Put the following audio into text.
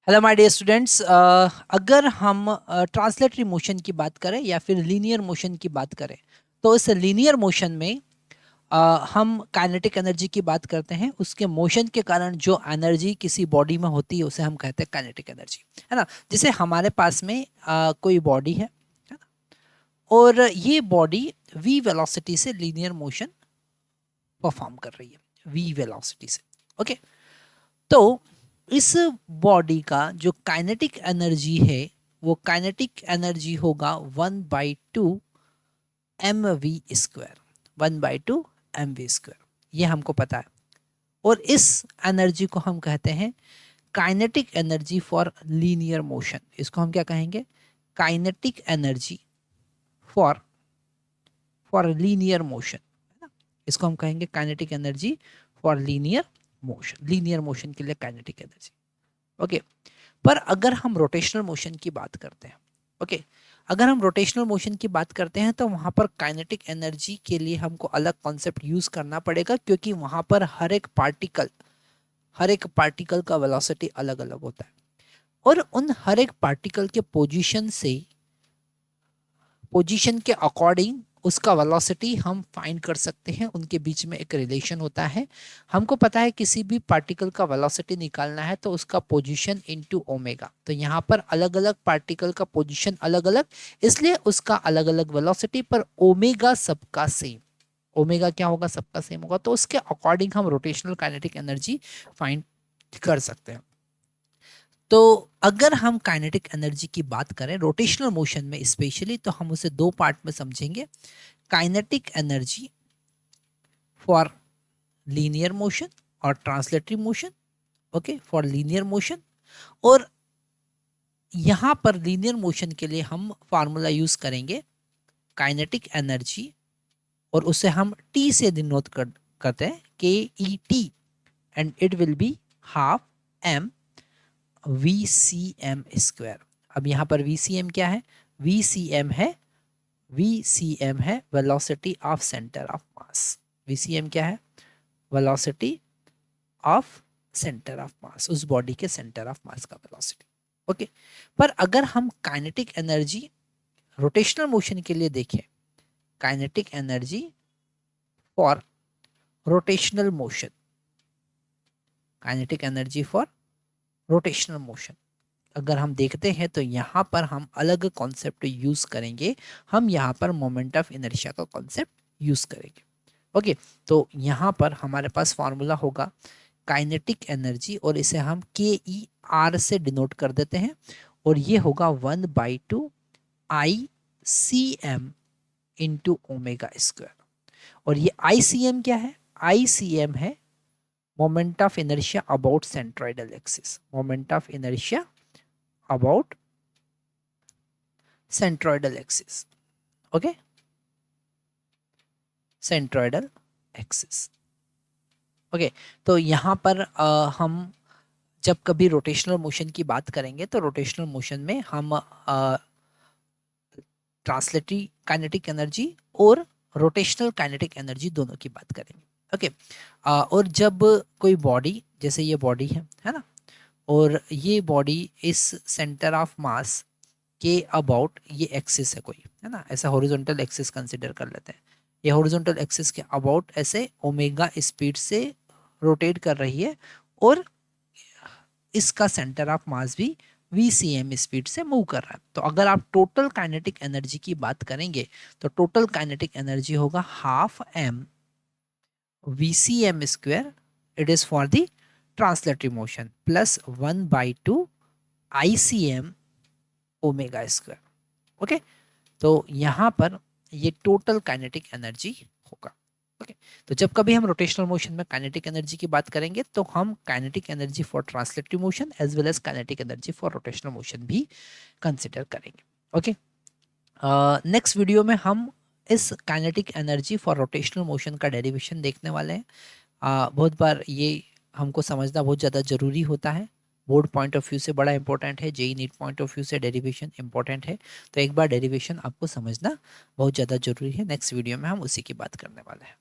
Hello my dear students. अगर हम translatory motion की बात करें या फिर लीनियर मोशन की बात करें तो इस लीनियर मोशन में हम काइनेटिक एनर्जी की बात करते हैं। उसके मोशन के कारण जो एनर्जी किसी बॉडी में होती है उसे हम कहते हैं काइनेटिक एनर्जी, है ना। जैसे हमारे पास में कोई बॉडी है ना, और ये बॉडी वी वेलोसिटी से लीनियर मोशन परफॉर्म कर रही है, वी वेलोसिटी से। ओके, तो इस बॉडी का जो काइनेटिक एनर्जी है वो काइनेटिक एनर्जी होगा 1/2 mv², 1/2 mv²। ये हमको पता है। और इस एनर्जी को हम कहते हैं kinetic energy for linear motion. इसको हम क्या कहेंगे? Kinetic energy for for linear motion, है ना। इसको हम कहेंगे kinetic energy for linear motion, linear motion के लिए काइनेटिक एनर्जी। ओके, पर अगर हम रोटेशनल मोशन की बात करते हैं, ओके, अगर हम रोटेशनल मोशन की बात करते हैं तो वहां पर काइनेटिक एनर्जी के लिए हमको अलग कॉन्सेप्ट यूज करना पड़ेगा, क्योंकि वहां पर हर एक पार्टिकल का वेलोसिटी अलग अलग होता है। और उन हर एक पार्टिकल के पोजीशन के अकॉर्डिंग उसका वेलोसिटी हम फाइंड कर सकते हैं। उनके बीच में एक रिलेशन होता है। हमको पता है किसी भी पार्टिकल का वेलोसिटी निकालना है तो उसका पोजीशन इनटू ओमेगा। तो यहाँ पर अलग अलग पार्टिकल का पोजीशन अलग अलग, इसलिए उसका अलग अलग वेलोसिटी, पर ओमेगा सबका सेम। ओमेगा क्या होगा? सबका सेम होगा। तो उसके अकॉर्डिंग हम रोटेशनल काइनेटिक एनर्जी फाइंड कर सकते हैं। तो अगर हम काइनेटिक एनर्जी की बात करें रोटेशनल मोशन में स्पेशली, तो हम उसे दो पार्ट में समझेंगे। Kinetic energy for linear motion और translatory motion. Okay, for linear motion. और यहां पर लीनियर मोशन के लिए हम फार्मूला यूज करेंगे काइनेटिक एनर्जी, और उसे हम टी से डिनोट करते हैं, KET, and it will be half m VCm²। अब यहाँ पर VCm क्या है? VCm है velocity of centre of mass. VCm क्या है? Velocity of centre of mass, उस बॉडी के सेंटर ऑफ मास का वेलोसिटी। ओके, पर अगर हम काइनेटिक एनर्जी रोटेशनल मोशन के लिए देखें, kinetic energy for rotational motion, kinetic energy for rotational motion अगर हम देखते हैं तो यहाँ पर हम अलग कॉन्सेप्ट यूज करेंगे। हम यहाँ पर मोमेंट ऑफ इनर्शिया का कॉन्सेप्ट यूज करेंगे। ओके, तो यहाँ पर हमारे पास फॉर्मूला होगा काइनेटिक एनर्जी, और इसे हम KER से डिनोट कर देते हैं, और ये होगा 1/2 ICM इंटू ओमेगा²। और ये ICM क्या है? ICM है moment of inertia about centroidal axis, moment of inertia about centroidal axis. Okay, centroidal axis. Okay, तो यहाँ पर हम जब कभी रोटेशनल मोशन की बात करेंगे तो रोटेशनल मोशन में हम ट्रांसलेटरी काइनेटिक एनर्जी और रोटेशनल काइनेटिक एनर्जी दोनों की बात करेंगे। ओके, और जब कोई बॉडी, जैसे ये बॉडी है ना, और ये बॉडी इस सेंटर ऑफ मास के अबाउट, ये एक्सिस है कोई, है ना, ऐसा हॉरिजॉन्टल एक्सिस कंसिडर कर लेते हैं। ये हॉरिजॉन्टल एक्सिस के अबाउट ऐसे ओमेगा स्पीड से रोटेट कर रही है, और इसका सेंटर ऑफ मास भी VCm स्पीड से मूव कर रहा है। तो अगर आप टोटल काइनेटिक एनर्जी की बात करेंगे तो टोटल काइनेटिक एनर्जी होगा half m VCm², it is for the translatory motion, plus 1/2 ICM ओमेगा²। ओके, तो यहाँ पर ये टोटल काइनेटिक एनर्जी होगा। ओके, तो जब कभी हम रोटेशनल मोशन में काइनेटिक एनर्जी की बात करेंगे तो हम kinetic energy for translatory motion as well as kinetic energy for rotational motion भी कंसिडर करेंगे। ओके, नेक्स्ट वीडियो में हम इस kinetic energy for rotational motion का डेरिवेशन देखने वाले हैं। बहुत बार ये हमको समझना बहुत ज़्यादा ज़रूरी होता है। बोर्ड पॉइंट ऑफ व्यू से बड़ा इंपॉर्टेंट है, JEE NEET point of view से डेरिवेशन इंपॉर्टेंट है। तो एक बार डेरिवेशन आपको समझना बहुत ज़्यादा ज़रूरी है। नेक्स्ट वीडियो में हम उसी की बात करने वाले हैं।